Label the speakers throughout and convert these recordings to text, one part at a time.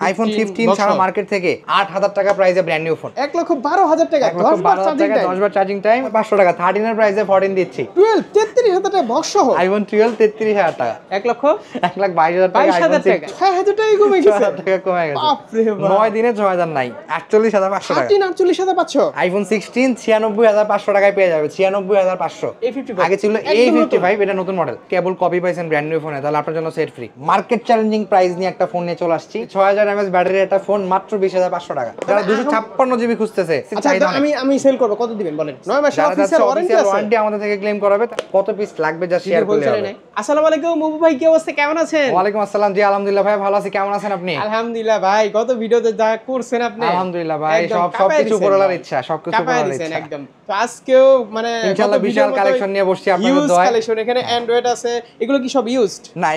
Speaker 1: IPhone 15 সারা market থেকে 8000 টাকা প্রাইসে ব্র্যান্ড নিউ ফোন।
Speaker 2: 1,12,000 টাকা
Speaker 1: 10 বার চার্জিং টাইম 500 টাকা। 13 এর প্রাইসে 14 দিচ্ছি।
Speaker 2: 12 33,000 টাকা বক্স সহ
Speaker 1: আইফোন 12 33,000 টাকা।
Speaker 2: 1,22,000
Speaker 1: টাকা।
Speaker 2: 6,000 টাকা কমে গেছে।
Speaker 1: টাকা কমে গেছে।
Speaker 2: বাপ রে বাপ।
Speaker 1: 9 দিনে 6000 নাই। 48,500 টাকা।
Speaker 2: 48,500
Speaker 1: আইফোন 16 96,500 টাকায় পেয়ে যাবে। 96,500।
Speaker 2: A55
Speaker 1: আগে ছিল A55, এটা নতুন মডেল। কেবল কপি পাইছেন ব্র্যান্ড নিউ ফোনে, তাহলে আপনার জন্য set free. Market challenging price নিয়ে একটা ফোন নিয়ে চলে আসছি। 6000 mAh ব্যাটারির একটা ফোন মাত্র 20,500 টাকা। যারা 256 জিবি খুঁজতেছে,
Speaker 2: আচ্ছা আমি সেল করব, কত দিবেন বলেন? 9 মাসের অফিসিয়াল ওয়ারেন্টি
Speaker 1: আমাদের থেকে ক্লেম করাবে। কত পিস লাগবে যা শেয়ার করলে হবে।
Speaker 2: আসসালামু আলাইকুম মুবু ভাই, কি অবস্থা, কেমন আছেন?
Speaker 1: ওয়ালাইকুম আসসালাম। জি আলহামদুলিল্লাহ ভাই, ভালো আছি। কেমন আছেন আপনি?
Speaker 2: আলহামদুলিল্লাহ ভাই, গত ভিডিওতে যা করছেন আপনি,
Speaker 1: আলহামদুলিল্লাহ ভাই, সবকিছু করার ইচ্ছা, সবকিছু করার ইচ্ছা
Speaker 2: একদম। তো আজকেও মানে
Speaker 1: ইনশাআল্লাহ বিশাল কালেকশন নিয়ে বসছি আপনাদের দোয়ায়।
Speaker 2: কালেকশন এখানে অ্যান্ড্রয়েড আছে, এগুলো কি সব ইউজড?
Speaker 1: না,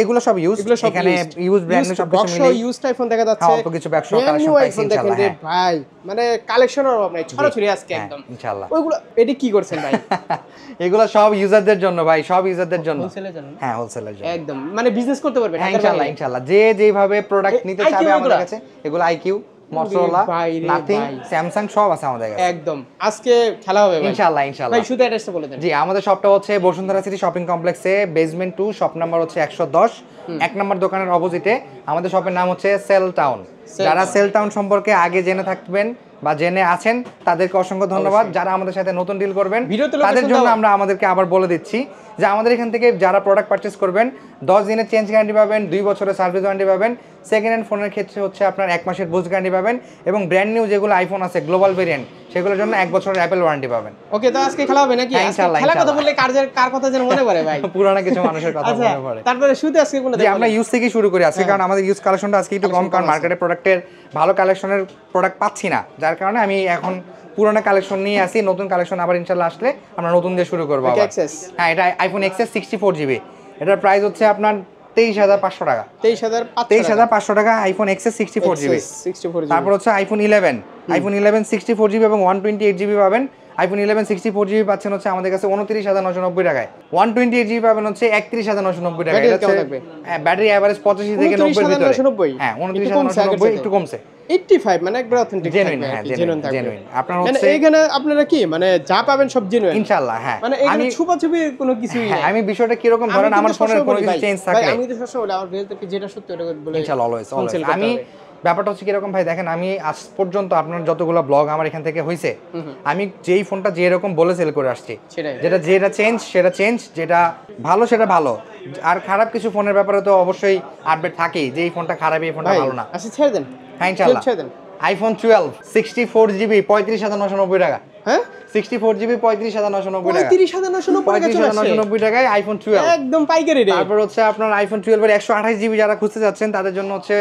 Speaker 1: এগুলো সব ইউজ। এখানে ইউজ ব্র্যান্ড নিউ সবকিছু মিলে
Speaker 2: ইউজড আইফোন দেখা যাচ্ছে।
Speaker 1: অল্প কিছু ব্যবসা কালেকশন পাইছি ইনশাআল্লাহ।
Speaker 2: দেখেন ভাই, মানে কালেকশনের অভাব নাই, ছড়াছড়ি আজকে একদম
Speaker 1: ইনশাআল্লাহ।
Speaker 2: ওইগুলো এডি কি করছেন ভাই?
Speaker 1: এগুলো সব ইউজারদের জন্য ভাই, সব ইউজারদের জন্য।
Speaker 2: হোলসেলের জন্য?
Speaker 1: হ্যাঁ, হোলসেলের জন্য
Speaker 2: একদম, মানে বিজনেস করতে পারবে
Speaker 1: ইনশাআল্লাহ। ইনশাআল্লাহ যে যেভাবে প্রোডাক্ট নিতে চাবে আমাদের কাছে, এগুলো আইকিউ, মটোরোলা, নাথিং, স্যামসাং সব আছে আমাদের কাছে।
Speaker 2: একদম আজকে খেলা হবে ভাই
Speaker 1: ইনশাআল্লাহ। ইনশাআল্লাহ
Speaker 2: ভাই, শুধু অ্যাড্রেসটা বলে দেন।
Speaker 1: জি, আমাদের শপটা হচ্ছে বসুন্ধরা সিটি শপিং কমপ্লেক্সে বেসমেন্ট 2, শপ নাম্বার হচ্ছে 110। এক নম্বর দোকানের অপোজিটে আমাদের শপের নাম হচ্ছে সেল টাউন। যারা সেল টাউন সম্পর্কে আগে জেনে থাকবেন বা জেনে আছেন তাদেরকে অসংখ্য ধন্যবাদ। যারা আমাদের সাথে নতুন ডিল করবেন তাদের জন্য আমরা আমাদেরকে আবার বলে দিচ্ছি যে আমাদের এখান থেকে যারা প্রোডাক্ট পারচেজ করবেন 10 দিনের চেঞ্জ গ্যারান্টি পাবেন, 2 বছরের সার্ভিস ওয়ারেন্টি পাবেন। সেকেন্ড হ্যান্ড ফোনের ক্ষেত্রে হচ্ছে আপনার 1 মাসের বুস্ট গ্যারান্টি পাবেন, এবং ব্র্যান্ড নিউ যেগুলো আইফোন আছে গ্লোবাল ভেরিয়েন্ট সেগুলোর জন্য 1 বছরের অ্যাপেল ওয়ারেন্টি পাবেন।
Speaker 2: ওকে, তো আজকে খেলা হবে নাকি?
Speaker 1: ইনশাআল্লাহ।
Speaker 2: খেলা কথা বললে কার কথা যেন মনে পড়ে ভাই?
Speaker 1: পুরানো কিছু মানুষের কথা মনে পড়ে।
Speaker 2: তারপরে শুধু আজকে কোন
Speaker 1: যে আমরা ইউজ থেকে শুরু করি আজকে, কারণ আমাদের ইউজ কালেকশনটা আজকে একটু কম, কারণ মার্কেটে প্রোডাক্টের ভালো কালেকশনের প্রোডাক্ট পাচ্ছি না, যার কারণে আমি এখন পুরোনো কালেকশন নিয়ে আসি। নতুন কালেকশন আবার ইনশাআল্লাহ আসলে আমরা নতুন দিয়ে শুরু করবো। হ্যাঁ, এটা আইফোন এক্সএস 64 জিবি। এটার প্রাইস হচ্ছে আপনার 23,500 টাকা। 23,500 টাকা আইফোন এক্সএস 64 জিবি। তারপর হচ্ছে আইফোন 11 64 জিবি এবং 128 জিবি পাবেন। আইফোন 11 64 জিবি পাচ্ছেন হচ্ছে আমাদের কাছে 29,990 টাকায়। 128 জিবি পাবেন হচ্ছে 31,990 টাকায়। ব্যাটারি এভারেজ 85 থেকে 90 এর ভিতরে। হ্যাঁ, 29,990, একটু কমছে।
Speaker 2: 85 মানে একবার অথেন্টিক
Speaker 1: জেনুইন। হ্যাঁ, জেনুইন। আপনারা হচ্ছে
Speaker 2: এখানে আপনারা কি মানে যা পাবেন সব জেনুইন
Speaker 1: ইনশাআল্লাহ। হ্যাঁ,
Speaker 2: মানে এখানে ছুপাছুপি কোনো কিছুই
Speaker 1: নাই। আমি বিষয়টা কি রকম ধরেন, আমার ফোনের কোনো কিছু চেঞ্জ থাকলে
Speaker 2: আমি তো সবসময় বলি আমার ভিডিওতে যেটা সত্যি ওটা বলে
Speaker 1: ইনশাআল্লাহ অলওয়েজ। আমি ব্যাপারটা হচ্ছে কিরকম ভাই, দেখেন আমি আজ পর্যন্ত আপনার যতগুলো ব্লগ আমার এখান থেকে হয়েছে, আমি যেই ফোনটা যেরকম বলে সেল করে আসছি, যেটা চেঞ্জ সেটা চেঞ্জ, যেটা ভালো সেটা ভালো, আর খারাপ কিছু ফোনের ব্যাপারে তো অবশ্যই আপডেট থাকেই যে এই ফোনটা খারাপ, এই ফোনটা ভালো না।
Speaker 2: আচ্ছা ছেড়ে দেন।
Speaker 1: হ্যাঁ ইনশাআল্লাহ। আইফোন 12 64 জিবি 35,990 টাকা।
Speaker 2: হ্যাঁ,
Speaker 1: 64 জিবি 35,990 টাকা।
Speaker 2: 35,990
Speaker 1: টাকায় আইফোন 12
Speaker 2: একদম পাইকারি রেট।
Speaker 1: তারপর হচ্ছে আপনার আইফোন 12 এর 128 জিবি যারা খুঁজতে যাচ্ছেন তাদের জন্য হচ্ছে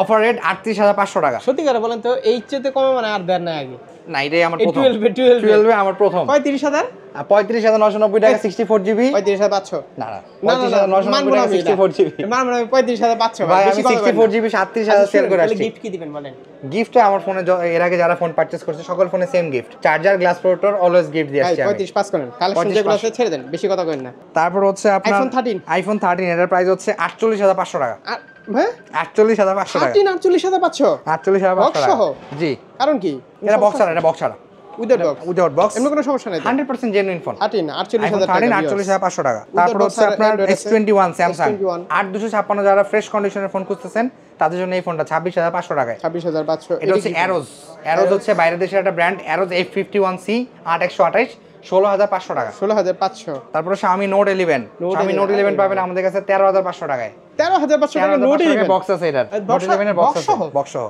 Speaker 1: অফার রেট 38,500 টাকা।
Speaker 2: সত্যি করে বলেন তো, এই চেতে কমে মানে আর দেন না আগে?
Speaker 1: না, এটাই আমার প্রথম। 12 আমার প্রথম।
Speaker 2: 35,990
Speaker 1: টাকা 64 জিবি।
Speaker 2: 35,500
Speaker 1: না 35,990 টাকা 64 জিবি।
Speaker 2: মানে 35,500
Speaker 1: ভাই, আমি 64 জিবি 37,000 সেল করে আসছি।
Speaker 2: গিফট কি দিবেন বলেন?
Speaker 1: গিফটে আমার ফোনে এর আগে যারা ফোন পারচেজ করছে সকল ফোনে same gift, charger, glass protector always gift দিয়ে আসছি আমি।
Speaker 2: 35 করেন, কালেকশন যেগুলো আছে ছেড়ে দেন, বেশি কথা করেন না।
Speaker 1: তারপর হচ্ছে আপনার আইফোন 13 এর প্রাইস হচ্ছে 48,500 টাকা।
Speaker 2: হ্যাঁ,
Speaker 1: 48,500 টাকা।
Speaker 2: 48,500
Speaker 1: 48,500 টাকা। জি,
Speaker 2: কারণ কি?
Speaker 1: এটা বক্স ছাড়া উইদাউট বক্স,
Speaker 2: এমন কোনো সমস্যা নাই।
Speaker 1: 100% জেনুইন ফোন।
Speaker 2: 48,500
Speaker 1: টাকা। তারপর হচ্ছে আপনার S21 স্যামসাং 8256 যারা ফ্রেশ কন্ডিশনের ফোন খুঁজতেছেন তাদের জন্য এই ফোনটা 26,500 টাকায়।
Speaker 2: 26,500।
Speaker 1: এটা হচ্ছে অ্যারোজ হচ্ছে বাইরের দেশের একটা ব্র্যান্ড, অ্যারোজ F51C 8128 16,500 টাকা।
Speaker 2: 16,500।
Speaker 1: তারপর Xiaomi Note 11 পাবেন আমাদের কাছে 13,500 টাকায়।
Speaker 2: 13,500 টাকা Note 11
Speaker 1: বক্স আছে এটার। Note 11 এর বক্স আছে, বক্স সহ।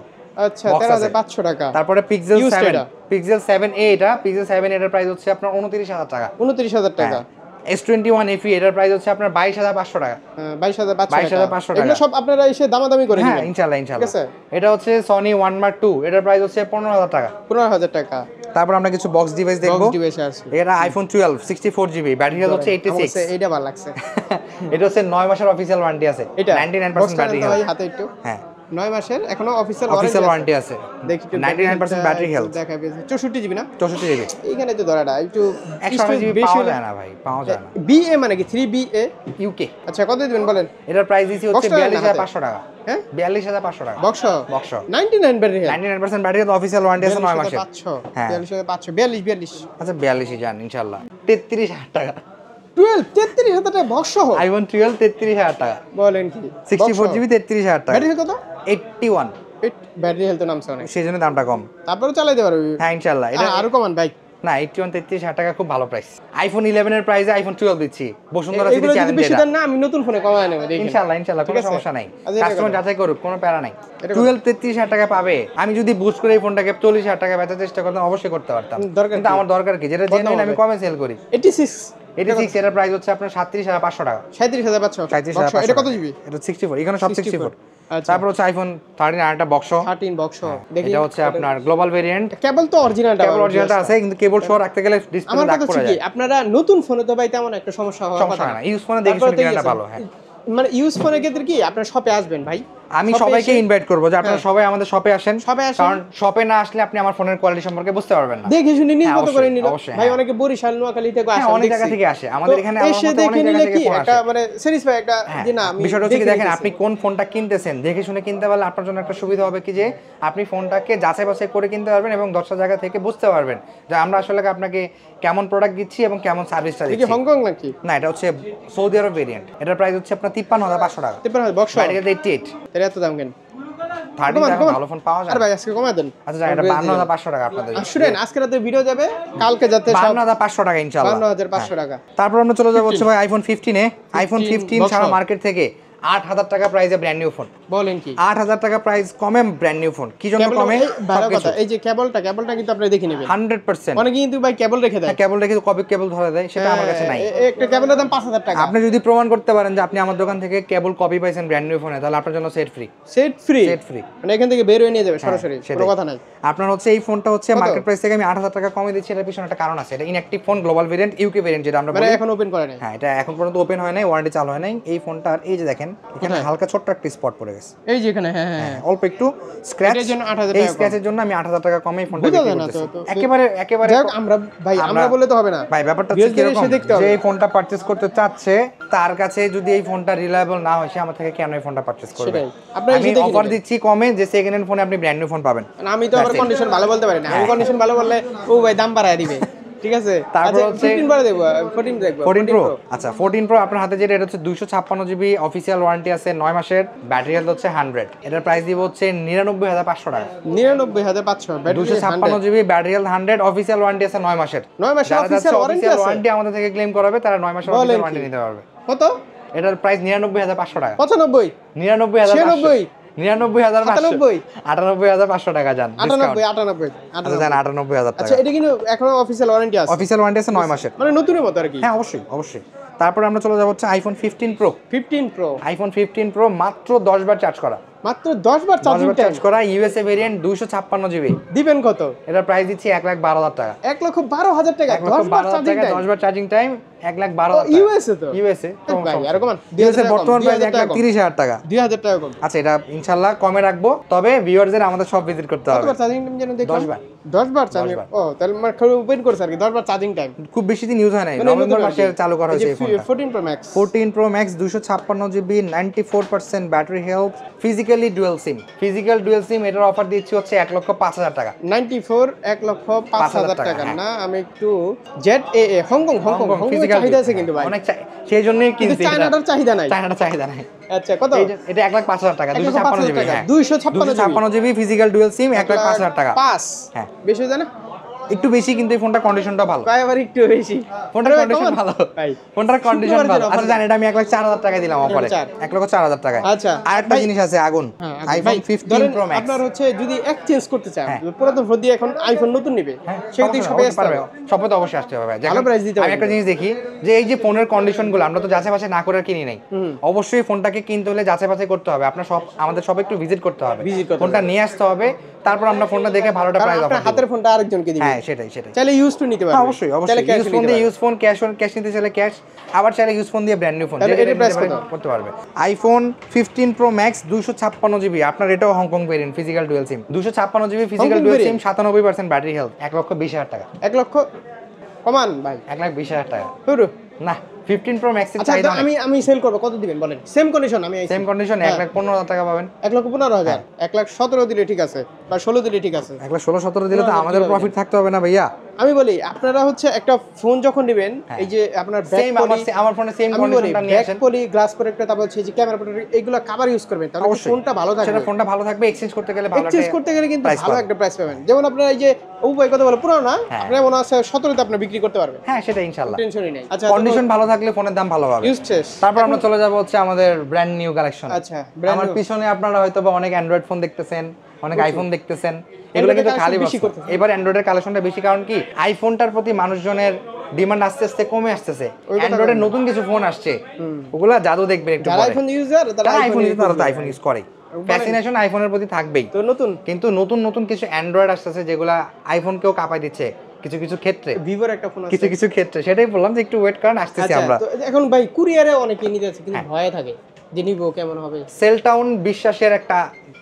Speaker 2: আচ্ছা, 13,500 টাকা।
Speaker 1: তারপরে Pixel 7a, এটা Pixel 7 এর প্রাইস হচ্ছে আপনার 29,000 টাকা।
Speaker 2: 29,000 টাকা।
Speaker 1: S21 FE এটার প্রাইস হচ্ছে আপনার 22,500 টাকা।
Speaker 2: 22,500 টাকা। এগুলো সব আপনারা এসে দামাদামি করে নেবেন।
Speaker 1: হ্যাঁ ইনশাআল্লাহ। ঠিক আছে। এটা হচ্ছে Sony 1 Mark II, এটার প্রাইস হচ্ছে 15,000 টাকা।
Speaker 2: 15,000 টাকা।
Speaker 1: তারপর আমরা কিছু বক্স ডিভাইস দেখব। এটা আইফোন 12 64 জিবি, ব্যাটারি হেলথ হচ্ছে 86।
Speaker 2: এটা ভালো লাগছে।
Speaker 1: এটা হচ্ছে 9 মাসের অফিশিয়াল ওয়ারেন্টি আছে, 99% ব্যাটারি হেলথ।
Speaker 2: হাতে একটু।
Speaker 1: হ্যাঁ,
Speaker 2: 9 মাসের এখনো অফিসিয়াল
Speaker 1: ওয়ারেন্টি আছে।
Speaker 2: দেখি
Speaker 1: 99% ব্যাটারি হেলথ।
Speaker 2: দেখাবে 64 জিবি না?
Speaker 1: 64 জিবি।
Speaker 2: এইখানে তো ধরাটা একটু
Speaker 1: 128 জিবি পাওয়া যায় না ভাই, পাওয়া যায় না।
Speaker 2: BA মানে কি 3BA
Speaker 1: ইউকে।
Speaker 2: আচ্ছা কত দিবেন বলেন?
Speaker 1: এটার প্রাইস দিছি হচ্ছে 42500 টাকা।
Speaker 2: হ্যাঁ
Speaker 1: 42500 টাকা
Speaker 2: box
Speaker 1: 99
Speaker 2: battery
Speaker 1: 99% battery health, official warranty আছে 9 মাসের।
Speaker 2: 42500 42
Speaker 1: আচ্ছা 42 যান ইনশাআল্লাহ 33000 টাকা।
Speaker 2: 33000 টাকা বক্স
Speaker 1: আইফোন 12 33000 টাকা।
Speaker 2: বলেন কি
Speaker 1: 64 জিবি 33000 টাকা।
Speaker 2: ব্যাটারি কত?
Speaker 1: 81।
Speaker 2: ব্যাটারি হেলথ নামছে অনেক,
Speaker 1: সেজন্য দামটা কম।
Speaker 2: তারপরে চালাতে পারবে।
Speaker 1: হ্যাঁ ইনশাআল্লাহ। এটা
Speaker 2: আরো কমান ভাই
Speaker 1: না 81 33000 টাকা খুব ভালো প্রাইস। আইফোন 11 এর প্রাইসে আইফোন 12 দিচ্ছি। বসুন্ধরা সিটি
Speaker 2: এগুলো যদি
Speaker 1: চ্যালেঞ্জ
Speaker 2: বেশি
Speaker 1: এটা।
Speaker 2: দেন না আমি নতুন ফোনে কমায় নেব দেখেন।
Speaker 1: ইনশাআল্লাহ
Speaker 2: ঠিক
Speaker 1: কোনো
Speaker 2: আছে?
Speaker 1: সমস্যা নাই।
Speaker 2: আচ্ছা,
Speaker 1: কাস্টমার
Speaker 2: এটা
Speaker 1: যাচাই করুক, কোনো প্যারা নাই।
Speaker 2: এটা
Speaker 1: 12 33000 টাকা পাবে। আমি যদি বুস্ট করে এই ফোনটাকে 40000 টাকা বেচার চেষ্টা করতাম অবশ্যই করতে পারতাম।
Speaker 2: দরকার
Speaker 1: কিন্তু
Speaker 2: কি?
Speaker 1: আমার দরকার কি? যেটা জেনুইন আমি কমে সেল করি।
Speaker 2: 86
Speaker 1: 86 এর প্রাইস হচ্ছে আপনার 37500 টাকা।
Speaker 2: 37500 বক্স এটা কত জিবি?
Speaker 1: এটা 64, এখানে সব 64।
Speaker 2: আচ্ছা
Speaker 1: তারপর হচ্ছে আইফোন 13 আরেকটা বক্স।
Speaker 2: 13 বক্স দেখি
Speaker 1: এটা হচ্ছে আপনার গ্লোবাল ভেরিয়েন্ট।
Speaker 2: কেবল তো অরিজিনালটা
Speaker 1: কেবল অরিজিনালটা আছে কিন্তু কেবল সহ রাখতে গেলে ডিসপ্লে
Speaker 2: আমার
Speaker 1: দাগ
Speaker 2: কথা
Speaker 1: পড়ে
Speaker 2: হচ্ছে কি
Speaker 1: যায়।
Speaker 2: আপনারা নতুন ফোনে তো ভাই তেমন একটা সমস্যা হওয়ার
Speaker 1: সমস্যা
Speaker 2: কথা
Speaker 1: হয়
Speaker 2: না।
Speaker 1: না, ইউজ ফোনে দেখে শুনে কেনাটা ভালো। হ্যাঁ
Speaker 2: মানে ইউজ ফোনের ক্ষেত্রে কি আপনারা শপে আসবেন ভাই?
Speaker 1: আমি
Speaker 2: শপে
Speaker 1: সবাইকে
Speaker 2: এসে-
Speaker 1: ইনভাইট করব যে আপনারা
Speaker 2: হ্যাঁ।
Speaker 1: সবাই আমাদের শপে আসেন।
Speaker 2: শপে আসেন।
Speaker 1: কারণ শপে না আসলে আপনি আমার ফোনের কোয়ালিটি সম্পর্কে বুঝতে পারবেন না।
Speaker 2: দেখে শুনে নিজ
Speaker 1: হ্যাঁ,
Speaker 2: মতো করে
Speaker 1: অবশ্যই,
Speaker 2: নিল
Speaker 1: অবশ্যই,
Speaker 2: ভাই।
Speaker 1: হ্যাঁ।
Speaker 2: অনেকে বরিশাল নোয়াখালী থেকে আসে,
Speaker 1: হ্যাঁ, অনেক জায়গা থেকে আসে আমাদের এখানে। আমার
Speaker 2: এসে
Speaker 1: মতো
Speaker 2: দেখে
Speaker 1: অনেক জায়গা
Speaker 2: নিলে
Speaker 1: থেকে
Speaker 2: কি
Speaker 1: ফোন
Speaker 2: একটা
Speaker 1: আসে।
Speaker 2: মানে স্যাটিসফাই একটা
Speaker 1: হ্যাঁ,
Speaker 2: যে না আমি
Speaker 1: বিষয়টা হচ্ছে কি
Speaker 2: দেখে
Speaker 1: দেখেন
Speaker 2: নিতেছি।
Speaker 1: আপনি কোন ফোনটা কিনতেছেন দেখে শুনে কিনতে পারলে আপনার জন্য একটা সুবিধা হবে কি যে আপনি ফোনটাকে যাচাই বাছাই করে কিনতে পারবেন এবং 10টা জায়গা থেকে বুঝতে পারবেন যে আমরা আসলে আপনাকে কেমন প্রোডাক্ট দিচ্ছি এবং কেমন সার্ভিসটা
Speaker 2: এটা কি
Speaker 1: দিচ্ছি।
Speaker 2: হংকং নাকি?
Speaker 1: না এটা হচ্ছে সৌদি আরব ভেরিয়েন্ট। এটার প্রাইস হচ্ছে আপনার 53500 টাকা।
Speaker 2: বক্স
Speaker 1: বাইরে 88।
Speaker 2: এর এত দাম কেন?
Speaker 1: 13 এখন ভালো ফোন পাওয়া যায়।
Speaker 2: আরে ভাই আজকে কমায় দেন।
Speaker 1: আচ্ছা যাই, এটা 52500 টাকা আপনাদের।
Speaker 2: শুনেন আজকে রাতে ভিডিও যাবে, কালকে যাতে সব
Speaker 1: 52500 টাকা ইনশাআল্লাহ।
Speaker 2: 52500 টাকা।
Speaker 1: তারপর আমরা চলে যাবো হচ্ছে ভাই আইফোন 15 এ। আইফোন 15
Speaker 2: বক্স
Speaker 1: সারা
Speaker 2: সহ।
Speaker 1: মার্কেট থেকে 8000 টাকা প্রাইসে ব্র্যান্ড নিউ ফোন।
Speaker 2: বলেন কি?
Speaker 1: 8000 টাকা প্রাইস কমে ব্র্যান্ড নিউ ফোন। কি জন্য
Speaker 2: কেবল
Speaker 1: কমে?
Speaker 2: ভালো
Speaker 1: সবকিছু।
Speaker 2: কথা এই যে কেবলটা কিন্তু আপনারা দেখে নেবেন।
Speaker 1: 100%।
Speaker 2: অনেকে কিন্তু ভাই কেবল রেখে দেয়।
Speaker 1: কেবল রেখে কবে কেবল ধরে দেয় সেটা আমার কাছে নাই।
Speaker 2: একটা কেবলের দাম 5000 টাকা।
Speaker 1: আপনি যদি প্রমাণ করতে পারেন যে আপনি আমার দোকান থেকে কেবল কপি পাইছেন ব্র্যান্ড নিউ ফোনে, তাহলে আপনার জন্য set free.
Speaker 2: Set free?
Speaker 1: Set free.
Speaker 2: মানে এখান থেকে বের হয়ে নিয়ে যাবে সরাসরি, কোনো
Speaker 1: সেটাই।
Speaker 2: কথা নাই।
Speaker 1: আপনার হচ্ছে এই ফোনটা হচ্ছে মার্কেট প্রাইস থেকে আমি 8000 টাকা কমে দিচ্ছি। এর পিছনে একটা কারণ আছে। এটা inactive phone, global variant, UK variant যেটা আমরা
Speaker 2: মানে
Speaker 1: বলি।
Speaker 2: এখন ওপেন করে নাই।
Speaker 1: হ্যাঁ, এটা এখন পর্যন্ত ওপেন হয় নাই, ওয়ারেন্টি চালু হয় নাই। এই ফোনটার এই যে দেখেন এখানে হালকা ছোট্ট একটা স্পট পড়ে গেছে।
Speaker 2: এই যে এখানে হ্যাঁ হ্যাঁ
Speaker 1: অল্প একটু স্ক্র্যাচ।
Speaker 2: এটার জন্য 8000
Speaker 1: এই
Speaker 2: টাকা
Speaker 1: স্ক্র্যাচের জন্য আমি 8000 টাকা কমে এই ফোনটা
Speaker 2: বুঝা
Speaker 1: বিক্রি
Speaker 2: যায় না
Speaker 1: করতেছি।
Speaker 2: তো।
Speaker 1: একেবারে
Speaker 2: যাই হোক, আমরা বলে তো হবে না
Speaker 1: ভাই ব্যাপারটা হচ্ছে
Speaker 2: বিএসডি
Speaker 1: কিরকম
Speaker 2: এসে দেখতে
Speaker 1: যে
Speaker 2: হবে।
Speaker 1: এই ফোনটা পারচেজ করতে চাচ্ছে তার কাছে যদি এই ফোনটা রিলায়েবল না হয় সে আমার থেকে কেন এই ফোনটা পারচেজ করবে?
Speaker 2: সেটাই। আপনারা
Speaker 1: আমি
Speaker 2: এসে দেখে
Speaker 1: অফার
Speaker 2: নেবেন।
Speaker 1: দিচ্ছি কমে যে সেকেন্ড হ্যান্ড ফোনে আপনি ব্র্যান্ড নিউ ফোন পাবেন।
Speaker 2: মানে আমি তো আবার কন্ডিশন ভালো বলতে পারি না। আমি
Speaker 1: হ্যাঁ।
Speaker 2: কন্ডিশন ভালো বললে ও ভাই দাম বাড়ায় দিবে। ঠিক আছে?
Speaker 1: তারপর
Speaker 2: আচ্ছা,
Speaker 1: হচ্ছে
Speaker 2: 15 বারে দেব, 14 দেখব।
Speaker 1: 14 প্রো। আচ্ছা 14 প্রো আপনার হাতে যেটা এটা হচ্ছে 256 জিবি অফিসিয়াল ওয়ারেন্টি আছে 9 মাসের। ব্যাটারি হেলথ হচ্ছে 100। এটার প্রাইস দিব হচ্ছে 99500 টাকা।
Speaker 2: 99500 battery
Speaker 1: 256 GB battery health 100 official warranty আছে 9 মাসের।
Speaker 2: 9 মাসের
Speaker 1: যারা
Speaker 2: অফিসিয়াল ওয়ারেন্টি আছে।
Speaker 1: ওয়ারেন্টি আমাদের থেকে ক্লেম করাবে তারা 9 মাসের
Speaker 2: বলেন
Speaker 1: অফিসিয়াল
Speaker 2: কি?
Speaker 1: ওয়ারেন্টি নিতে পারবে।
Speaker 2: কত?
Speaker 1: এটার প্রাইস 99500 টাকা।
Speaker 2: 95
Speaker 1: 99500 99500
Speaker 2: 98
Speaker 1: 98500 টাকা জান।
Speaker 2: 98
Speaker 1: আচ্ছা জান 98000 টাকা।
Speaker 2: আচ্ছা এটা কিন্তু এখনো অফিসিয়াল ওয়ারেন্টি আছে।
Speaker 1: অফিসিয়াল ওয়ারেন্টি আছে 9 মাসের।
Speaker 2: মানে নতুনের মতো আর কি।
Speaker 1: হ্যাঁ অবশ্যই অবশ্যই। তারপরে আমরা চলে যাব হচ্ছে iPhone 15 pro.
Speaker 2: 15 pro
Speaker 1: iPhone 15 pro মাত্র 10 বার চার্জ করা।
Speaker 2: মাত্র 10 বার
Speaker 1: 10
Speaker 2: চার্জিং
Speaker 1: বার
Speaker 2: টাইম
Speaker 1: চার্জ করা ইউএসএ ভেরিয়েন্ট 256 জিবি।
Speaker 2: দিবেন কত?
Speaker 1: এটার প্রাইস দিচ্ছি 1,12,000 টাকা।
Speaker 2: 1,12,000 টাকা 10 বার চার্জিং টাইম।
Speaker 1: 10 বার চার্জিং টাইম 1,12,000 টাকা।
Speaker 2: ইউএসএ তো
Speaker 1: ইউএসএ তো
Speaker 2: ভাই আর কমান
Speaker 1: ইউএসএ বর্তমান প্রাইস 1,30,000 টাকা।
Speaker 2: 2000 টাকা কম।
Speaker 1: আচ্ছা এটা ইনশাআল্লাহ কমে রাখবো, তবে ভিউয়ারদের আমাদের সব ভিজিট করতে হবে।
Speaker 2: কতবার চার্জিং টাইম যেন দেখলাম?
Speaker 1: 10 বার।
Speaker 2: 10 বার চার্জিং। ও তাহলে মানে খালি ওপেন করছে আর কি 10 বার চার্জিং টাইম।
Speaker 1: খুব বেশি দিন ইউজ হয় নাই, নভেম্বর মাসে চালু করা হয়েছে এই ফোনটা।
Speaker 2: 14 pro max.
Speaker 1: 14 pro max 256 GB 94% battery health, physically dual sim. Physical dual sim এটার অফার দিচ্ছি হচ্ছে 1,05,000 টাকা।
Speaker 2: 94 1,05,000 টাকা
Speaker 1: হ্যাঁ।
Speaker 2: না। আমি একটু ZAA হংকং চাহিদা আছে কিন্তু ভাই।
Speaker 1: অনেক সেই জন্যই
Speaker 2: কিন্তু
Speaker 1: কিনছি।
Speaker 2: চায়নাটার চাহিদা নাই।
Speaker 1: চায়নাটা চাহিদা নাই।
Speaker 2: আচ্ছা কত?
Speaker 1: এটা 1,05,000 টাকা 256 জিবি।
Speaker 2: 256
Speaker 1: জিবি ফিজিক্যাল ডুয়াল সিম 1,05,000 টাকা।
Speaker 2: 5
Speaker 1: হ্যাঁ
Speaker 2: বেশি হয়ে যায় না?
Speaker 1: একটু বেশি, কিন্তু এই ফোনটার কন্ডিশনটা ভালো।
Speaker 2: কয় আবার একটু বেশি।
Speaker 1: ফোনটার কন্ডিশন ভালো
Speaker 2: ভাই
Speaker 1: ফোনটার কন্ডিশন
Speaker 2: শুক্রবার
Speaker 1: ভালো।
Speaker 2: দিন
Speaker 1: আচ্ছা জানেন এটা আমি 1,04,000 টাকা দিলাম অফারে। 1,04,000 টাকা।
Speaker 2: আচ্ছা
Speaker 1: আরেকটা জিনিস আছে আগুন, আইফোন 15 প্রো ম্যাক্স।
Speaker 2: আপনার হচ্ছে যদি এক্সচেঞ্জ করতে চান,
Speaker 1: হ্যাঁ।
Speaker 2: পুরাতন ফোন দিয়ে এখন আইফোন নতুন নিবে, সেক্ষেত্রে সবাই আসতে পারবে।
Speaker 1: সবাই তো অবশ্যই আসতে হবে ভাই।
Speaker 2: ভালো প্রাইস দিতে
Speaker 1: আমি
Speaker 2: হবে।
Speaker 1: একটা জিনিস দেখি যে এই যে ফোনের কন্ডিশনগুলো আমরা তো যাচাই বাছাই না করে আর কিনি নাই। অবশ্যই ফোনটাকে কিনতে হলে যাচাই বাছাই করতে হবে। আপনার সব আমাদের সব একটু ভিজিট করতে হবে,
Speaker 2: ভিজিট করতে
Speaker 1: ফোনটা নিয়ে আসতে হবে, তারপর আমরা ফোনটা দেখে ভালোটা প্রাইস
Speaker 2: আপনার
Speaker 1: অফার
Speaker 2: হাতের ফোনটা আরেকজনকে দিবেন।
Speaker 1: হ্যাঁ সেটাই
Speaker 2: চাইলে ইউজ টু নিতে পারবে।
Speaker 1: অবশ্যই ইউজ ফোন দিয়ে ইউজ ফোন, ক্যাশ নিতে চাইলে ক্যাশ, আবার চাইলে ইউজ ফোন দিয়ে ব্র্যান্ড নিউ ফোন করতে পারবে। আইফোন 15 প্রো ম্যাক্স 256 জিবি, আপনার এটাও হংকং ভেরিয়েন্ট, ফিজিক্যাল ডুয়াল সিম, 256 জিবি ফিজিক্যাল ডুয়াল সিম, 97% ব্যাটারি হেলথ, 1,20,000 টাকা।
Speaker 2: 1 লক্ষ কমান ভাই,
Speaker 1: 1,20,000 টাকা
Speaker 2: পুরো
Speaker 1: না। 15 প্রো ম্যাক্স এর
Speaker 2: আচ্ছা
Speaker 1: চাহিদা
Speaker 2: আমি সেল করব, কত দিবেন বলেন? সেম কন্ডিশন, আমি
Speaker 1: সেম কন্ডিশন 1,15,000 টাকা পাবেন।
Speaker 2: 1,15,000, 1,17,000 দিলে ঠিক আছে, বা 16 দিলে ঠিক আছে।
Speaker 1: 1,16-17 দিলে তো আমাদের প্রফিট থাকতে হবে না ভাইয়া।
Speaker 2: আমি বলি আপনারা হচ্ছে একটা ফোন যখন নেবেন, এই যে আপনার ব্যাক পলি,
Speaker 1: আমার ফোনে সেম কন্ডিশনটা নিয়ে আসেন,
Speaker 2: ব্যাক পলি, গ্লাস প্রোটেক্টর, তারপর হচ্ছে যে ক্যামেরা প্রোটেক্টর, এগুলো কভার ইউজ করবেন, তাহলে ফোনটা ভালো থাকবে।
Speaker 1: সেটা ফোনটা ভালো থাকবে, এক্সচেঞ্জ করতে গেলে ভালো,
Speaker 2: এক্সচেঞ্জ করতে গেলে কিন্তু ভালো একটা প্রাইস পাবেন। যেমন আপনারা এই যে উপায় কথা বলে পুরো না, আপনারা মনে আছে 17 তে আপনি বিক্রি করতে পারবেন।
Speaker 1: হ্যাঁ সেটা ইনশাআল্লাহ,
Speaker 2: টেনশনই নাই। আচ্ছা
Speaker 1: কন্ডিশন ভালো থাকলে ফোনের দাম ভালো হবে। তারপর আমরা চলে যাব হচ্ছে আমাদের ব্র্যান্ড নিউ কালেকশন।
Speaker 2: আচ্ছা,
Speaker 1: আমার পিছনে আপনারা হয়তো বা অনেক অ্যান্ড্রয়েড ফোন দেখতেছেন, অনেক আইফোন দেখতেছেন, এগুলো কিন্তু খালি বেশি করতেছে। এবার অ্যান্ড্রয়েডের কালেকশনটা বেশি, কারণ কি আইফোনটার প্রতি মানুষজনের ডিমান্ড আস্তে আস্তে কমে আসতেছে। অ্যান্ড্রয়েডের নতুন কিছু ফোন আসছে, ওগুলা জাদু দেখবেন একটু পরে।
Speaker 2: আইফোন ইউজার, তারা
Speaker 1: আইফোন ইউজ করে, ফ্যাসিনেশন আইফোনের প্রতি থাকবেই।
Speaker 2: তো নতুন
Speaker 1: কিন্তু নতুন কিছু অ্যান্ড্রয়েড আসতেছে যেগুলা আইফোনকেও কাঁপাই দিচ্ছে কিছু ক্ষেত্রে,
Speaker 2: ভিভোর একটা ফোন আছে
Speaker 1: কিছু ক্ষেত্রে। সেটাই বললাম যে একটু ওয়েট করেন, আসতেছি আমরা।
Speaker 2: এখন ভাই কুরিয়ারে অনেকে নিতে আছে, কিন্তু ভয় থাকে যে নিব কেমন হবে।
Speaker 1: সেল টাউন বিশ্বাসের একটা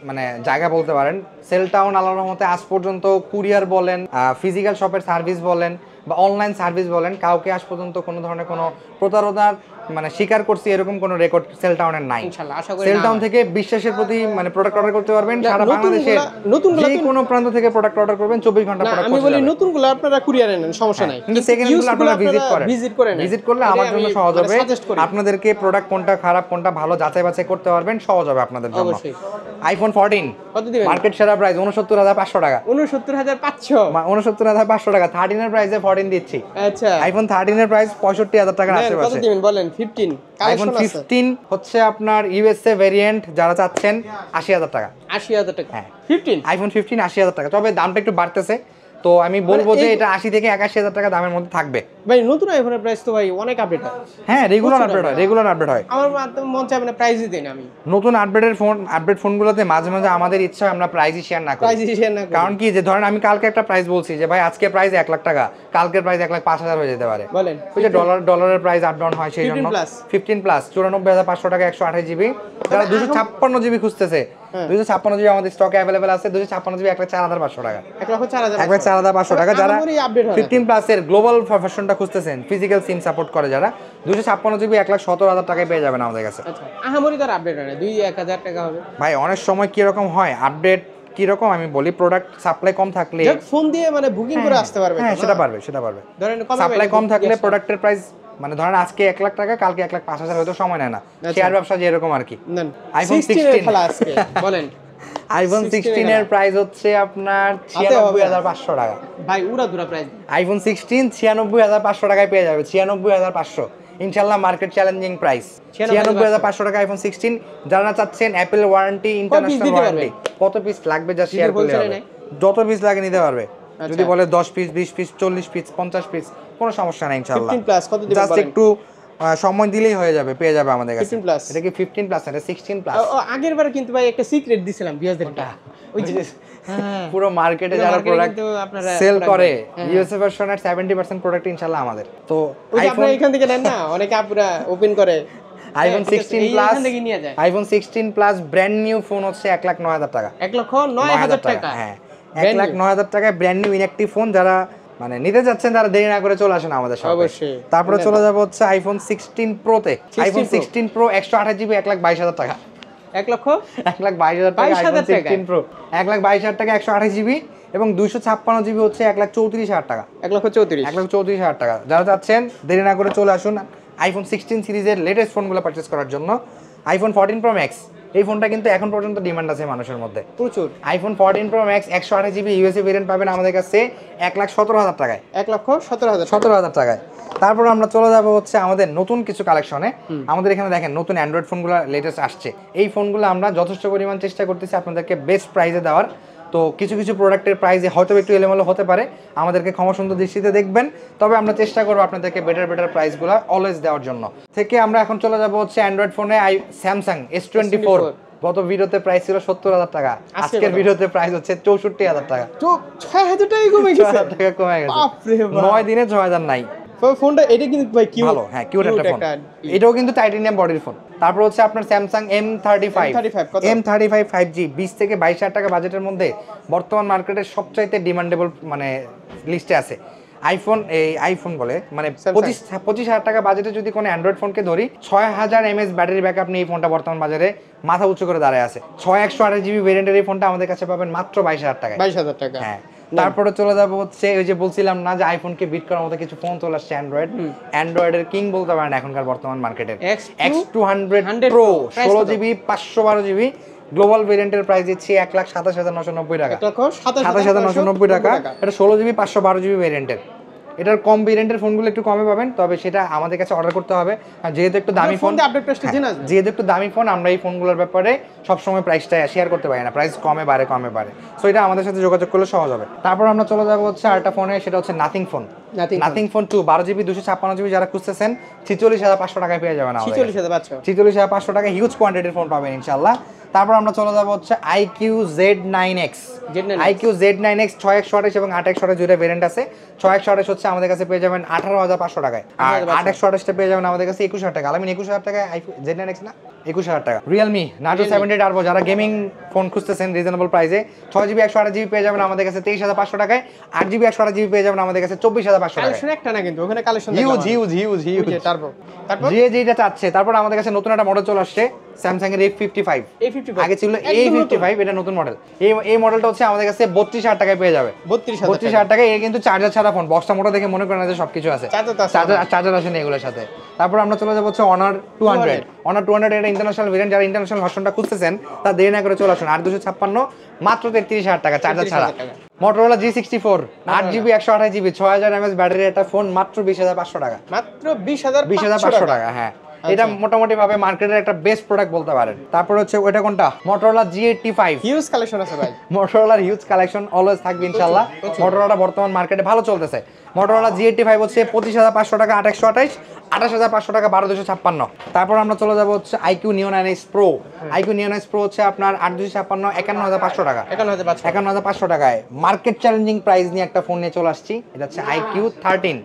Speaker 1: মানে জায়গা বলতে পারেন। সেল টাউন আল্লাহর রহমতে আজ পর্যন্ত কুরিয়ার বলেন, ফিজিক্যাল শপের সার্ভিস বলেন বা অনলাইন সার্ভিস বলেন, কাউকে আজ পর্যন্ত কোনো ধরনের কোনো প্রতারণার মানে স্বীকার করছি এরকম কোনো রেকর্ড সেল টাউনের নাই। সেল টাউন থেকে বিশ্বাসের প্রতি মানে প্রোডাক্ট অর্ডার করতে পারবেন সারা বাংলাদেশের যে কোনো প্রান্ত থেকে প্রোডাক্ট অর্ডার করবেন, 24 ঘন্টা প্রোডাক্ট
Speaker 2: আমি বলি নতুনগুলো আপনারা কুরিয়ারে নেন, সমস্যা নাই,
Speaker 1: কিন্তু সেকেন্ডগুলো আপনারা ভিজিট করলে আমার জন্য সহজ হবে। আপনাদেরকে প্রোডাক্ট কোনটা খারাপ কোনটা ভালো যাচাই বাছাই করতে পারবেন, সহজ হবে আপনাদের জন্য। আইফোন 14
Speaker 2: কত দিবেন?
Speaker 1: মার্কেট সেরা প্রাইস 69,500 টাকা।
Speaker 2: 69,500
Speaker 1: টাকা। 13 এর প্রাইসে 14 দিচ্ছি।
Speaker 2: আচ্ছা,
Speaker 1: আইফোন 13 এর প্রাইস 65,000 টাকার আশেপাশে।
Speaker 2: কত দিবেন বলেন? 15
Speaker 1: আইফোন 15 হচ্ছে আপনার ইউএসএ ভেরিয়েন্ট, যারা চাচ্ছেন 80,000 টাকা।
Speaker 2: 80,000 টাকা।
Speaker 1: হ্যাঁ
Speaker 2: 15
Speaker 1: আইফোন 15 80,000 টাকা, তবে দামটা একটু বাড়তেছে, তো আমি বলবো যে এটা 80 থেকে 81,000 টাকা দামের মধ্যে থাকবে।
Speaker 2: ভাই নতুন আইফোনের প্রাইস তো ভাই অনেক আপডেট হয়।
Speaker 1: হ্যাঁ রেগুলার আপডেট হয়।
Speaker 2: আমার মন চায় মানে প্রাইসই দেন আমি।
Speaker 1: নতুন আপডেট ফোনগুলোতে মাঝে মাঝে আমাদের ইচ্ছা হয় আমরা প্রাইসই শেয়ার না করি। কারণ কি যে ধরেন আমি কালকে একটা প্রাইস বলছি যে ভাই আজকে প্রাইস 1 লাখ টাকা, কালকের প্রাইস 1,05,000 হয়ে যেতে পারে।
Speaker 2: বলেন
Speaker 1: ওই যে ডলারের প্রাইস আপ ডাউন হয়, সেই জন্য 15 প্লাস 94,500 টাকা 128 জিবি, যারা 256 জিবি খুঁজতেছে 256 জিবি আমাদের স্টকে अवेलेबल আছে। 256 জিবি 1,04,500 টাকা, 1,04,500 টাকা। যারা 15 প্লাসের গ্লোবাল ভার্সনটা খুঁজতেছেন, ফিজিক্যাল সিম সাপোর্ট করে যারা, 256 জিবি 1,17,000 টাকায় পেয়ে যাবেন আমাদের কাছে।
Speaker 2: আচ্ছা, আহামরি তার আপডেট হয় না, 2-1,000 টাকা হবে।
Speaker 1: ভাই অনেক সময় কি রকম হয় আপডেট, কি রকম আমি বলি প্রোডাক্ট সাপ্লাই কম থাকলে
Speaker 2: ফোন দিয়ে মানে বুকিং করে আসতে পারবে।
Speaker 1: হ্যাঁ সেটা পারবে। ধরেন সাপ্লাই কম থাকলে প্রোডাক্টের প্রাইস মানে ধরেন আজকে 1 লাখ টাকা, কালকে 1,05,000 হয়তো সময় নেয় না, শেয়ার ব্যবসা যে এরকম আর কি। আইফোন 16
Speaker 2: আজকে বলেন
Speaker 1: আইফোন 16 এর প্রাইস হচ্ছে আপনার 96,500 টাকা।
Speaker 2: ভাই উড়াধুরা প্রাইস।
Speaker 1: আইফোন 16 96,500 টাকায় পেয়ে যাবে। 96,500 ইনশাআল্লাহ মার্কেট চ্যালেঞ্জিং প্রাইস। 96,500 টাকা আইফোন 16। যারা চাচ্ছেন অ্যাপল ওয়ারেন্টি, ইন্টারন্যাশনাল ওয়ারেন্টি, কত পিস লাগবে যা শেয়ার করলে হবে, যত পিস লাগে নিতে পারবে। যদি বলে 10 পিস 20 পিস 40 পিস 50 পিস কোনো সমস্যা নাই ইনশাআল্লাহ।
Speaker 2: 15 প্লাস কত দিবেন বলেন?
Speaker 1: জাস্ট একটু সময় দিলেই হয়ে যাবে, পেয়ে যাবে আমাদের কাছে। 15 প্লাস এটা কি 15 প্লাস এটা 16 প্লাস।
Speaker 2: আগের বার কিন্তু ভাই একটা সিক্রেট দিছিলাম বিয়াজদেরটা, ওই যে
Speaker 1: পুরো মার্কেটে যারা প্রোডাক্ট সেল করে ইউএসএ ভার্সনের 70% প্রোডাক্ট ইনশাআল্লাহ আমাদের। তো
Speaker 2: আইফোন এখান থেকে নেন না, অনেকে আপুরা ওপেন করে
Speaker 1: iPhone 16 plus iPhone 16 plus brand new phone হচ্ছে 1,09,000 টাকা।
Speaker 2: 1,09,000 টাকা।
Speaker 1: হ্যাঁ 1,09,000 টাকায় ব্র্যান্ড নিউ ইনঅ্যাক্টিভ ফোন যারা মানে নিতে যাচ্ছেন তারা দেরি না করে চলে আসেন আমাদের শপে।
Speaker 2: অবশ্যই।
Speaker 1: তারপরে চলে যাব হচ্ছে আইফোন 16 প্রোতে। আইফোন 16 প্রো 128 জিবি 1,22,000 টাকা। 1,22,000 টাকা আইফোন 16 প্রো 1,22,000 টাকা 128 জিবি এবং 256 জিবি হচ্ছে 1,34,000 টাকা। 1,34,000 টাকা। যারা চাচ্ছেন দেরি না করে চলে আসুন আইফোন 16 সিরিজের লেটেস্ট ফোনগুলো পারচেজ করার জন্য। আইফোন 14 প্রো ম্যাক্স এই ফোনটা কিন্তু এখন পর্যন্ত ডিমান্ড আছে মানুষের মধ্যে
Speaker 2: প্রচুর।
Speaker 1: IPhone 14 pro max 128 GB USA variant পাবেন আমাদের কাছে 1,17,000 টাকায়।
Speaker 2: 1,17,000
Speaker 1: টাকায়। তারপর আমরা চলে যাব হচ্ছে আমাদের নতুন কিছু কালেকশনে। আমাদের এখানে দেখেন নতুন অ্যান্ড্রয়েড ফোনগুলো লেটেস্ট আসছে। এই ফোনগুলো আমরা যথেষ্ট পরিমাণ চেষ্টা করতেছি আপনাদেরকে বেস্ট প্রাইসে দেওয়ার। তো কিছু প্রোডাক্টের প্রাইসে হয়তো একটু এলোমেলো হতে পারে, আমাদেরকে ক্ষমা সুন্দর দৃষ্টিতে দেখবেন। তবে আমরা চেষ্টা করবো আপনাদেরকে বেটার প্রাইসগুলো অলওয়েজ দেওয়ার জন্য। থেকে আমরা এখন চলে যাব হচ্ছে অ্যান্ড্রয়েড ফোনে স্যামসাং S24 গত ভিডিওতে প্রাইস ছিল 70,000 টাকা, আজকের ভিডিওতে প্রাইস হচ্ছে 64,000 টাকা।
Speaker 2: তো 6,000 টাকা কমে গেছে,
Speaker 1: 6,000 টাকা কমে গেছে।
Speaker 2: বাপরে বাপ,
Speaker 1: 9 দিনে 6,000 নাই।
Speaker 2: ফোনটা এটা কিন্তু ভাই কিউট,
Speaker 1: ভালো, হ্যাঁ কিউট একটা ফোন। এটাও কিন্তু টাইটানিয়াম বডির ফোন। তারপর হচ্ছে আপনার স্যামসাং M35 5G 20 থেকে 22,000 টাকা বাজেটের মধ্যে বর্তমান মার্কেটের সবচাইতে ডিমান্ডেবল মানে লিস্টে আছে। আইফোন বলে মানে 25,000 টাকা বাজেটে যদি কোনো অ্যান্ড্রয়েড ফোনকে ধরি, 6000 mAh ব্যাটারি ব্যাকআপ নিয়ে এই ফোনটা বর্তমান বাজারে মাথা উঁচু করে দাঁড়ায় আছে। 6128GB ভেরিয়েন্টের এই ফোনটা আমাদের কাছে পাবেন মাত্র 22,000 টাকায়।
Speaker 2: 22,000 টাকা।
Speaker 1: হ্যাঁ, তারপরে চলে যাবো হচ্ছে ওই যে বলছিলাম না যে আইফোনকে বিট করার মতো কিছু ফোন চলে আসছে, অ্যান্ড্রয়েডের কিং বলতে পারেন এখনকার বর্তমান মার্কেটের X200 Pro 16GB 512GB global ভেরিয়েন্টের প্রাইস দিচ্ছি 1,27,990 টাকা। 27,990 টাকা। এটা 16GB 512GB ভেরিয়েন্টের। এটার কম ভেরিয়েন্টের ফোনগুলো একটু কমে পাবেন, তবে সেটা আমাদের কাছে অর্ডার করতে হবে। আর যেহেতু একটু দামি ফোন, যেহেতু একটু দামি ফোন, আমরা এই ফোনগুলোর ব্যাপারে সবসময় প্রাইসটা শেয়ার করতে পারি না, প্রাইস কমে বাড়ে। সো এটা আমাদের সাথে যোগাযোগ করলে সহজ হবে। তারপর আমরা চলে যাবো হচ্ছে আরেকটা ফোনে, সেটা হচ্ছে নাথিং ফোন 2 12GB 256GB যারা খুঁজতেছেন 46,500 টাকায় পেয়ে যাবেন। 46,500 টাকা হিউজ কোয়ান্টিটির ফোন পাবেন ইনশাআল্লাহ। তারপর আমরা চলে যাবো হচ্ছে IQ Z9X 6/128 এবং 8/128 দুইটা ভেরিয়েন্ট আছে। 6/128 হচ্ছে আমাদের কাছে পেয়ে যাবেন 18,500 টাকায়, আর 8/128 পেয়ে যাবেন আমাদের কাছে 21,000 টাকা। আলামিন 21,000 টাকায় Z9X না 21,000 টাকা। Realme Narzo 70 Turbo যারা গেমিং ফোন খুঁজতেছেন রিজনেবল প্রাইসে, 6GB 128GB পেয়ে যাবেন আমাদের কাছে 23,500 টাকায়, 8GB 128GB পেয়ে যাবেন আমাদের কাছে 24,500 টাকায়।
Speaker 2: কালেকশন একটা না কিন্তু ওখানে কালেকশন
Speaker 1: হিউজ
Speaker 2: টার্বো। তারপর
Speaker 1: যে যেটা চাচ্ছে। তারপর আমাদের কাছে নতুন একটা মডেল চলে আসছে স্যামসাং এর A55 আগে ছিল A55, এটা নতুন মডেল। এই মডেলটা হচ্ছে আমাদের কাছে 32,000 টাকায় পেয়ে যাবে। 32,000 টাকায়। এর কিন্তু চার্জার ছাড়া ফোন, বক্সটা মোটা দেখে মনে করেন যে সবকিছু আছে, চার্জার আসে না এগুলোর সাথে। তারপর আমরা চলে যাবো হচ্ছে Honor 200 এটা ইন্টারন্যাশনাল ভেরিয়েন্ট। যারা ইন্টারন্যাশনাল ভার্সনটা খুঁজতেছেন তারা দেরি না করে চলে আসুন। 8/256 মাত্র 33,000 টাকা চার্জার ছাড়া। Motorola G64 8GB 128GB 6000 mAh battery একটা ফোন মাত্র 20,500 টাকা।
Speaker 2: মাত্র 20,500
Speaker 1: টাকা। হ্যাঁ, এটা মোটামুটি ভাবে মার্কেটের একটা বেস্ট প্রোডাক্ট বলতে পারেন। তারপর হচ্ছে ওটা কোনটা, Motorola G85
Speaker 2: হিউজ কালেকশন আছে ভাই।
Speaker 1: Motorola হিউজ কালেকশন অলওয়েজ থাকবে ইনশাআল্লাহ। Motorola বর্তমান মার্কেটে ভালো চলতেছে। Motorola G85 হচ্ছে 25,500 টাকা 8/128, 28,500 টাকা 12,256। তারপর আমরা চলে যাব হচ্ছে IQ Neo 9S Pro হচ্ছে আপনার 8,256 51,500 টাকা। 51,500 টাকায় মার্কেট চ্যালেঞ্জিং প্রাইস নিয়ে একটা ফোন নিয়ে চলে আসছি। এটা হচ্ছে IQ 13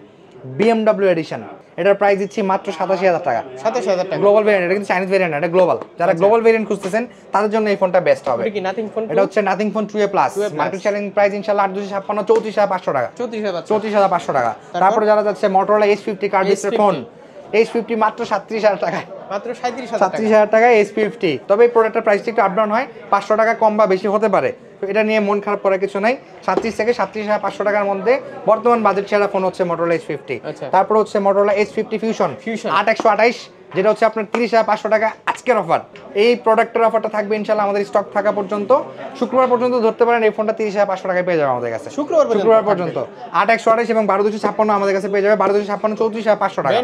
Speaker 1: BMW এডিশন। এটার প্রাইস দিচ্ছি মাত্র 87,000 টাকা।
Speaker 2: 27,000 টাকা
Speaker 1: গ্লোবাল ভেরিয়েন্ট, এটা কিন্তু চাইনিজ ভেরিয়েন্ট না, এটা গ্লোবাল। যারা গ্লোবাল ভেরিয়েন্ট খুঁজতেছেন তাদের জন্য এই ফোনটা বেস্ট হবে। এটা হচ্ছে nothing phone 2A plus. Market challenging price ইনশাআল্লাহ 8,256 34,500 টাকা। 34,500 টাকা। তারপর যারা যাচ্ছে Motorola H50 card display phone, H50 মাত্র 37,000 টাকায়।
Speaker 2: মাত্র 37,000
Speaker 1: টাকায় H50। তবে এই প্রোডাক্টের প্রাইসটা একটু আপ ডাউন হয়, 500 টাকা কম বা বেশি হতে পারে। তো এটা নিয়ে মন খারাপ করার কিছু নাই। 37 থেকে 37,500 টাকার মধ্যে বর্তমান বাজেট সেরা ফোন হচ্ছে Motorola H50। তারপর হচ্ছে Motorola H50 Fusion 8/128 যেটা হচ্ছে আপনার 30,500 টাকা আজকের অফার। এই প্রোডাক্টের অফারটা থাকবে ইনশাআল্লাহ আমাদের স্টক থাকা পর্যন্ত, শুক্রবার পর্যন্ত ধরতে পারেন। এই ফোনটা 30,500 টাকায় পেয়ে যাবে আমাদের কাছে শুক্রবার পর্যন্ত। 8/128 এবং 12,256 আমাদের কাছে পেয়ে যাবে। 12,256 34,500 টাকা।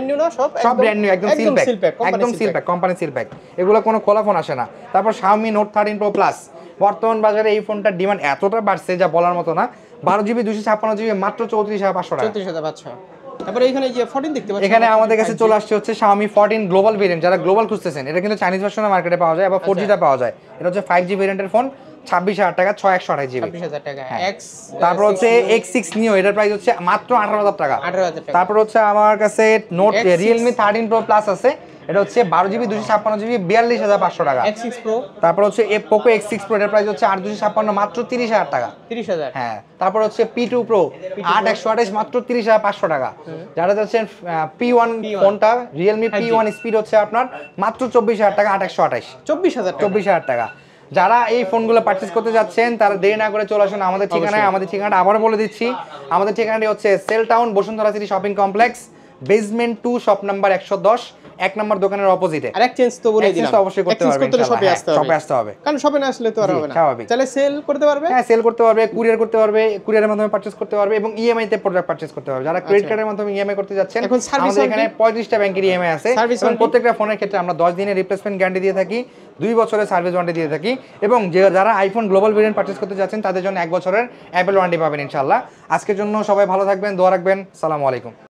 Speaker 1: সব ব্র্যান্ড নিউ, একদম seal pack, company seal pack. এগুলো কোনো খোলা ফোন আসে না। তারপর Xiaomi Note 13 Pro Plus বর্তমান বাজারে এই ফোনটার ডিমান্ড এতটা বাড়ছে যা বলার মতো না। 12GB 256GB মাত্র 34,500 টাকা।
Speaker 2: 34,500। তারপর এখানে যে 14 দেখতে পাচ্ছেন,
Speaker 1: এখানে আমাদের কাছে চলে আসছে হচ্ছে Xiaomi 14 গ্লোবাল ভেরিয়েন্ট। যারা গ্লোবাল খুঁজতেছেন, এটা কিন্তু চাইনিজ ভার্সনে মার্কেটে পাওয়া যায়, আবার 4G টা পাওয়া যায়। এটা হচ্ছে 5G ভেরিয়েন্টের ফোন, 26,000 টাকা 6/128GB।
Speaker 2: 26,000 টাকা।
Speaker 1: তারপর হচ্ছে X6 Neo, এটার প্রাইস হচ্ছে মাত্র 18,000 টাকা। তারপর হচ্ছে আমার কাছে Realme 13 Pro Plus আছে। এটা হচ্ছে 12GB 256GB 42,500 টাকা।
Speaker 2: X6 Pro।
Speaker 1: তারপর হচ্ছে Poco X6 Pro, এর প্রাইস হচ্ছে 8,256 মাত্র 30,000 টাকা।
Speaker 2: 30,000।
Speaker 1: হ্যাঁ। তারপর হচ্ছে P2 Pro 8/128 মাত্র 30,500 টাকা। যারা যাচ্ছেন P1 ফোনটা, Realme P1 স্পিড হচ্ছে আপনার মাত্র 24,000 টাকা 8/128। 24,000 টাকা। যারা এই ফোনগুলো পারচেজ করতে যাচ্ছেন তারা দেরি না করে চলে আসুন আমাদের ঠিকানায়। আমাদের ঠিকানাটা আবারও বলে দিচ্ছি। আমাদের ঠিকানাটি হচ্ছে cell town Bashundhara city shopping complex, basement 2, shop number 110, 1 number দোকানের অপোজিটে।
Speaker 2: আর এক্সচেঞ্জ তো বলে দিলাম,
Speaker 1: অবশ্যই করতে পারবেন। শপে আসতে হবে,
Speaker 2: কারণ শপে না আসলে তো আর হবে না। তাহলে সেল করতে পারবে।
Speaker 1: হ্যাঁ, সেল করতে পারবে, কুরিয়ার করতে পারবে, কুরিয়ারের মাধ্যমে পারচেজ করতে পারবে এবং ইএমআই তে প্রোডাক্ট পারচেজ করতে পারবে। যারা ক্রেডিট কার্ডের মাধ্যমে ইএমআই করতে যাচ্ছেন, আমাদের এখানে 35টা ব্যাংকের ইএমআই আছে এবং প্রত্যেকটা ফোনের ক্ষেত্রে আমরা 10 দিনের রিপ্লেসমেন্ট গ্যারান্টি দিয়ে থাকি, 2 বছরের সার্ভিস ওয়ারেন্টি দিয়ে থাকি এবং যারা আইফোন গ্লোবাল ভেরিয়েন্ট পারচেজ করতে যাচ্ছেন তাদের জন্য 1 বছরের অ্যাপেল ওয়ারেন্টি পাবেন ইনশাআল্লাহ। আজকের জন্য সবাই ভালো থাকবেন, দোয়া রাখবেন। আসসালামু আলাইকুম।